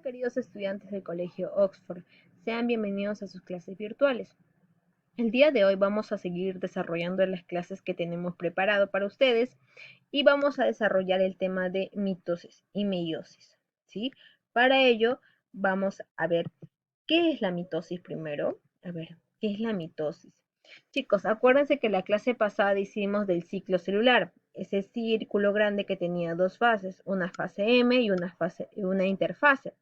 Queridos estudiantes del Colegio Oxford, sean bienvenidos a sus clases virtuales. El día de hoy vamos a seguir desarrollando las clases que tenemos preparado para ustedes y vamos a desarrollar el tema de mitosis y meiosis, ¿sí? Para ello vamos a ver qué es la mitosis primero. A ver, ¿qué es la mitosis? Chicos, acuérdense que la clase pasada hicimos del ciclo celular, ese círculo grande que tenía dos fases, una fase M y una interfase.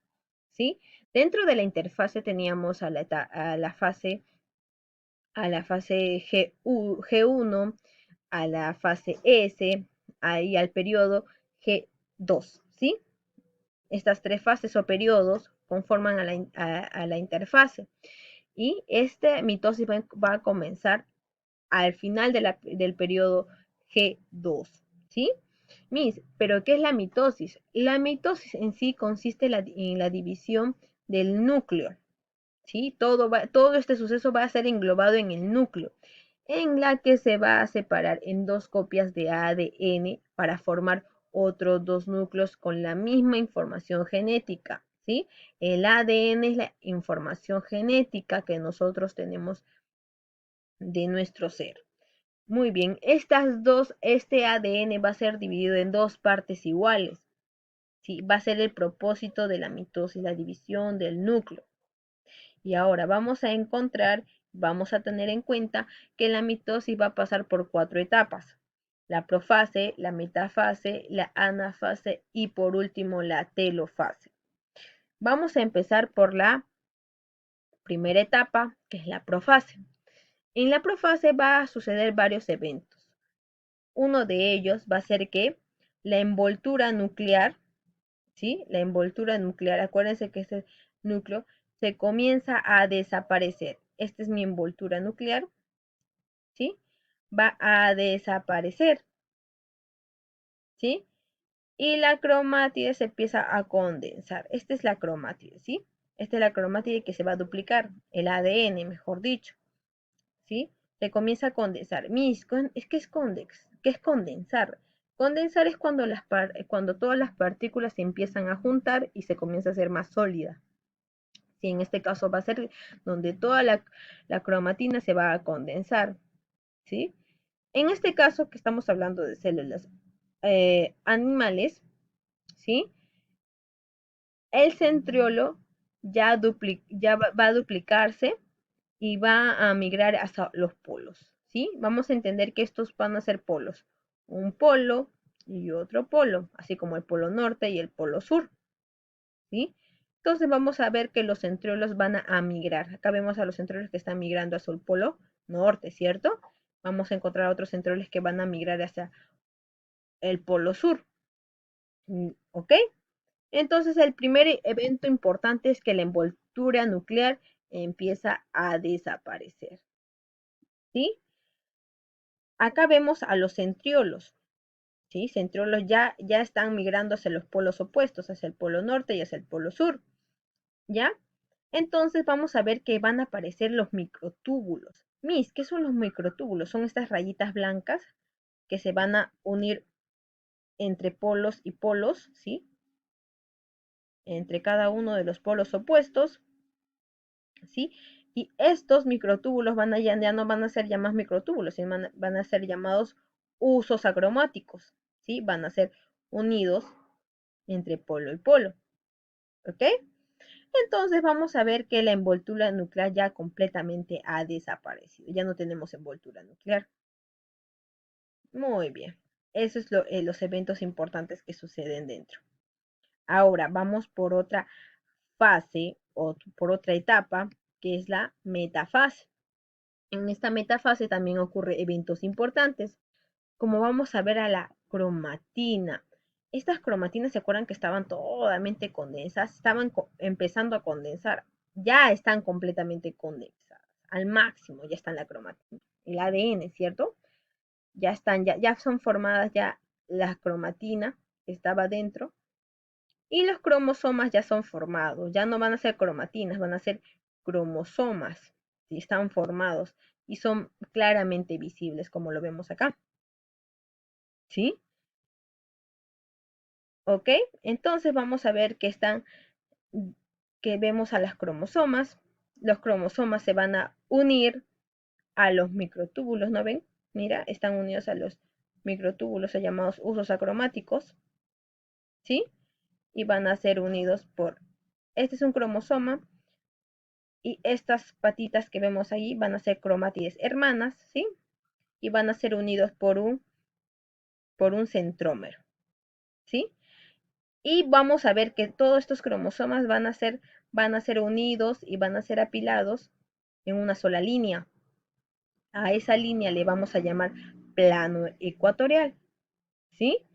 ¿Sí? Dentro de la interfase teníamos a la fase G1, a la fase S, y al periodo G2, ¿sí? Estas tres fases o periodos conforman a la interfase. Y este mitosis va a comenzar al final del periodo G2, ¿sí? Pero ¿qué es la mitosis? La mitosis en sí consiste en la división del núcleo, ¿sí? Todo este suceso va a ser englobado en el núcleo, en la que se va a separar en dos copias de ADN para formar otros dos núcleos con la misma información genética, ¿sí? El ADN es la información genética que nosotros tenemos de nuestro ser. Muy bien, este ADN va a ser dividido en dos partes iguales. ¿Sí? Va a ser el propósito de la mitosis, la división del núcleo. Y ahora vamos a tener en cuenta que la mitosis va a pasar por cuatro etapas. La profase, la metafase, la anafase y por último la telofase. Vamos a empezar por la primera etapa, que es la profase. En la profase va a suceder varios eventos. Uno de ellos va a ser que la envoltura nuclear, ¿sí? La envoltura nuclear, acuérdense que ese núcleo se comienza a desaparecer. Esta es mi envoltura nuclear, ¿sí? Va a desaparecer, ¿sí? Y la cromátide se empieza a condensar. Esta es la cromátide, ¿sí? Esta es la cromátide que se va a duplicar, el ADN, mejor dicho, ¿sí? Se comienza a condensar. ¿Qué es condensar? Condensar es cuando todas las partículas se empiezan a juntar y se comienza a hacer más sólida. Sí, en este caso va a ser donde toda la cromatina se va a condensar, ¿sí? En este caso que estamos hablando de células animales, ¿sí? El centriolo va a duplicarse y va a migrar hacia los polos, ¿sí? Vamos a entender que estos van a ser polos, un polo y otro polo, así como el polo norte y el polo sur, ¿sí? Entonces vamos a ver que los centriolos van a migrar. Acá vemos a los centriolos que están migrando hacia el polo norte, ¿cierto? Vamos a encontrar otros centriolos que van a migrar hacia el polo sur, ¿ok? Entonces el primer evento importante es que la envoltura nuclear empieza a desaparecer, ¿sí? Acá vemos a los centriolos, ¿sí? Centriolos ya están migrando hacia los polos opuestos, hacia el polo norte y hacia el polo sur, ¿ya? Entonces vamos a ver que van a aparecer los microtúbulos. ¿Qué son los microtúbulos? Son estas rayitas blancas que se van a unir entre polos y polos, ¿sí? Entre cada uno de los polos opuestos, ¿sí? Y estos microtúbulos ya no van a ser llamados microtúbulos, sino van a ser llamados usos acromáticos, ¿sí? Van a ser unidos entre polo y polo, ¿ok? Entonces vamos a ver que la envoltura nuclear ya completamente ha desaparecido. Ya no tenemos envoltura nuclear. Muy bien. Eso es los eventos importantes que suceden dentro. Ahora vamos por otra fase o por otra etapa, que es la metafase. En esta metafase también ocurren eventos importantes, como vamos a ver a la cromatina. Estas cromatinas se acuerdan que estaban totalmente condensadas, estaban empezando a condensar, ya están completamente condensadas, al máximo ya está la cromatina, el ADN, ¿cierto? Ya son formadas ya la cromatina que estaba dentro y los cromosomas ya son formados, ya no van a ser cromatinas, van a ser cromosomas, y están formados y son claramente visibles como lo vemos acá, ¿sí? ¿Ok? Entonces vamos a ver que están que vemos a las cromosomas. Los cromosomas se van a unir a los microtúbulos, ¿no ven? Mira, están unidos a los microtúbulos llamados usos acromáticos, ¿sí? Y van a ser unidos por, este es un cromosoma, y estas patitas que vemos ahí van a ser cromátides hermanas, ¿sí? Y van a ser unidos por un centrómero, ¿sí? Y vamos a ver que todos estos cromosomas van a ser unidos y van a ser apilados en una sola línea. A esa línea le vamos a llamar plano ecuatorial, ¿sí?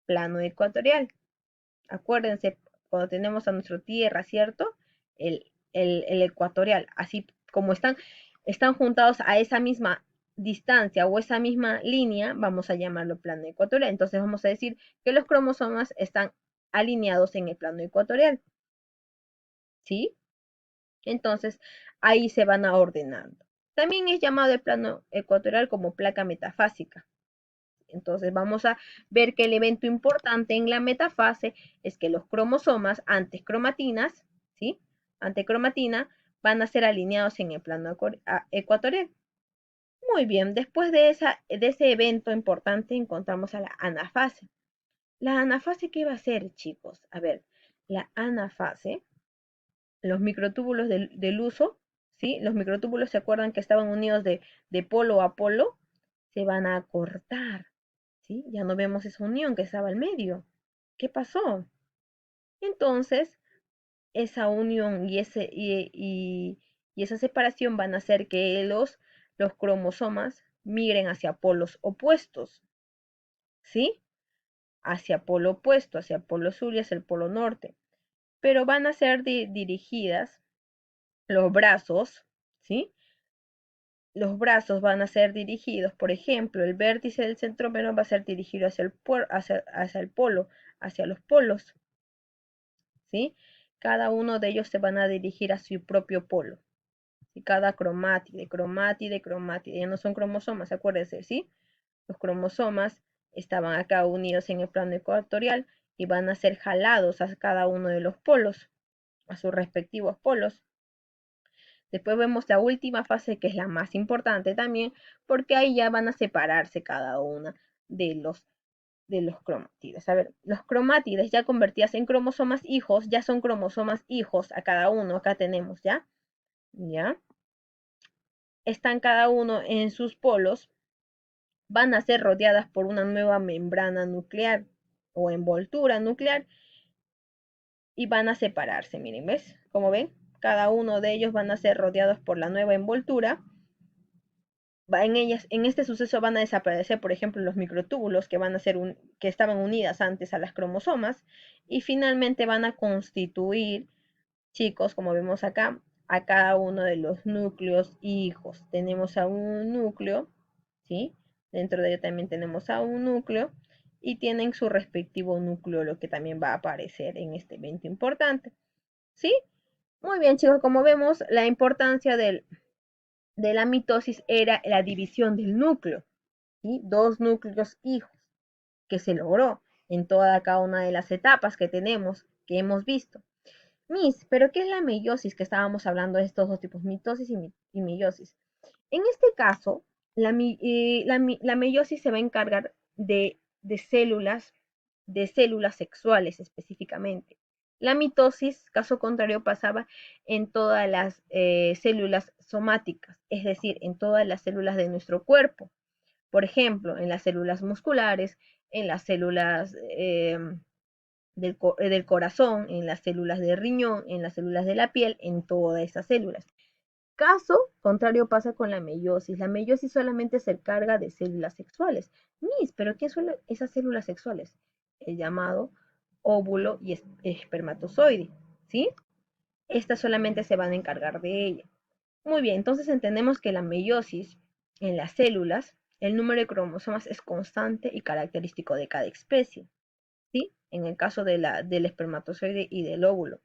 Plano ecuatorial. Acuérdense, cuando tenemos a nuestra Tierra, ¿cierto? El ecuatorial, así como están juntados a esa misma distancia o esa misma línea, vamos a llamarlo plano ecuatorial. Entonces vamos a decir que los cromosomas están alineados en el plano ecuatorial, ¿sí? Entonces ahí se van a ordenando. También es llamado el plano ecuatorial como placa metafásica. Entonces vamos a ver que el evento importante en la metafase es que los cromosomas antes cromatinas, ¿sí? Antecromatina, van a ser alineados en el plano ecuatorial. Muy bien, después de ese evento importante encontramos a la anafase. La anafase, ¿qué va a ser, chicos? A ver, la anafase, los microtúbulos del uso, ¿sí? Los microtúbulos, ¿se acuerdan que estaban unidos de polo a polo? Se van a cortar, ¿sí? Ya no vemos esa unión que estaba al medio. ¿Qué pasó? Entonces, esa unión y esa separación van a hacer que los cromosomas migren hacia polos opuestos, ¿sí? Hacia polo opuesto, hacia el polo sur y hacia el polo norte. Pero van a ser dirigidas los brazos, ¿sí? Los brazos van a ser dirigidos, por ejemplo, el vértice del centrómero va a ser dirigido hacia el polo, hacia los polos, ¿sí? Cada uno de ellos se van a dirigir a su propio polo. ¿Sí? Cada cromátide, ya no son cromosomas, acuérdense, ¿sí? Los cromosomas estaban acá unidos en el plano ecuatorial y van a ser jalados a cada uno de los polos, a sus respectivos polos. Después vemos la última fase, que es la más importante también, porque ahí ya van a separarse cada una de los cromátides. A ver, los cromátides ya convertidas en cromosomas hijos, ya son cromosomas hijos a cada uno. Acá tenemos, ¿ya? ¿Ya? Están cada uno en sus polos, van a ser rodeadas por una nueva membrana nuclear o envoltura nuclear y van a separarse. Miren, ¿ves? Como ven, cada uno de ellos van a ser rodeados por la nueva envoltura. En este suceso van a desaparecer, por ejemplo, los microtúbulos que estaban unidas antes a las cromosomas y finalmente van a constituir, chicos, como vemos acá, a cada uno de los núcleos hijos. Tenemos a un núcleo, ¿sí? Dentro de ello también tenemos a un núcleo y tienen su respectivo núcleo, lo que también va a aparecer en este evento importante, ¿sí? Muy bien, chicos, como vemos, la importancia de la mitosis era la división del núcleo, ¿sí? Dos núcleos hijos que se logró en cada una de las etapas que tenemos, que hemos visto. ¿Pero qué es la meiosis? Que estábamos hablando de estos dos tipos, mitosis y meiosis. En este caso, la meiosis se va a encargar de células sexuales específicamente. La mitosis, caso contrario, pasaba en todas las células somáticas, es decir, en todas las células de nuestro cuerpo. Por ejemplo, en las células musculares, en las células del corazón, en las células del riñón, en las células de la piel, en todas esas células. Caso contrario pasa con la meiosis. La meiosis solamente se encarga de células sexuales. ¿Pero qué son esas células sexuales? El llamado óvulo y espermatozoide, ¿sí? Estas solamente se van a encargar de ella. Muy bien, entonces entendemos que la meiosis en las células, el número de cromosomas es constante y característico de cada especie, ¿sí? En el caso del espermatozoide y del óvulo.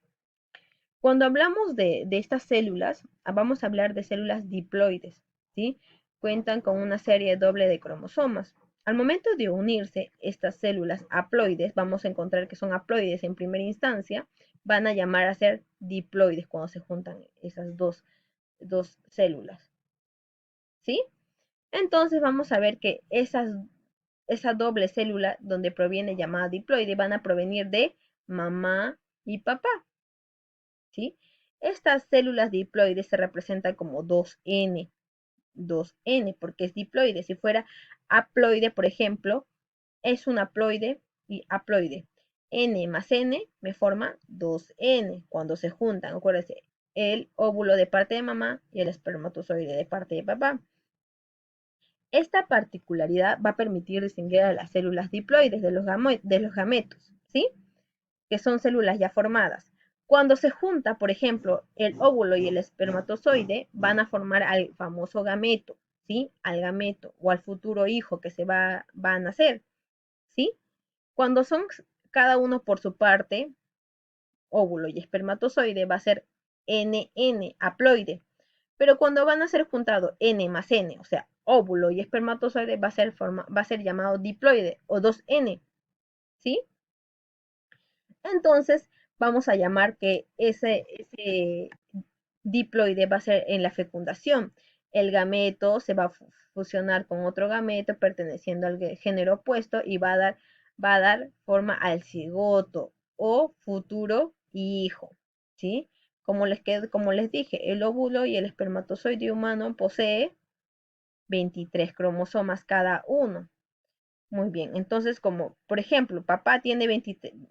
Cuando hablamos de estas células, vamos a hablar de células diploides, ¿sí? Cuentan con una serie doble de cromosomas. Al momento de unirse estas células haploides, vamos a encontrar que son haploides en primera instancia, van a llamar a ser diploides cuando se juntan esas dos células, ¿sí? Entonces vamos a ver que esa doble célula donde proviene llamada diploide van a provenir de mamá y papá, ¿sí? Estas células diploides se representan como 2N, 2N, porque es diploide. Si fuera haploide, por ejemplo, es un haploide y haploide. N más N me forma 2N cuando se juntan. Acuérdense, el óvulo de parte de mamá y el espermatozoide de parte de papá. Esta particularidad va a permitir distinguir a las células diploides de los gametos, ¿sí? Que son células ya formadas. Cuando se junta, por ejemplo, el óvulo y el espermatozoide, van a formar al famoso gameto, ¿sí? Al gameto o al futuro hijo que se va a nacer, ¿sí? Cuando son cada uno por su parte, óvulo y espermatozoide, va a ser NN, haploide. Pero cuando van a ser juntados N más N, o sea, óvulo y espermatozoide, va a ser llamado diploide o 2N, ¿sí? Entonces, vamos a llamar que ese diploide va a ser en la fecundación. El gameto se va a fusionar con otro gameto perteneciendo al género opuesto y va a dar forma al cigoto o futuro hijo, ¿sí? Como les dije, el óvulo y el espermatozoide humano posee 23 cromosomas cada uno. Muy bien, entonces como por ejemplo,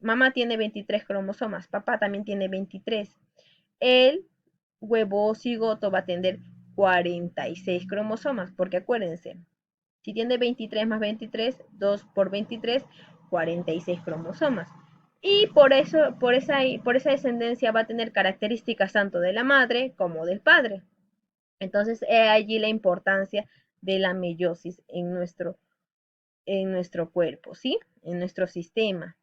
mamá tiene 23 cromosomas, papá también tiene 23. El huevo cigoto va a tener 46 cromosomas, porque acuérdense, si tiene 23 más 23, 2 por 23, 46 cromosomas. Y por eso, por esa descendencia va a tener características tanto de la madre como del padre. Entonces, allí la importancia de la meiosis en nuestro cuerpo, ¿sí? En nuestro sistema.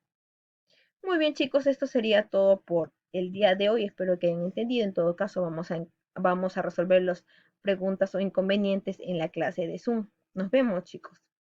Muy bien, chicos, esto sería todo por el día de hoy. Espero que hayan entendido. En todo caso, vamos a resolver las preguntas o inconvenientes en la clase de Zoom. Nos vemos, chicos.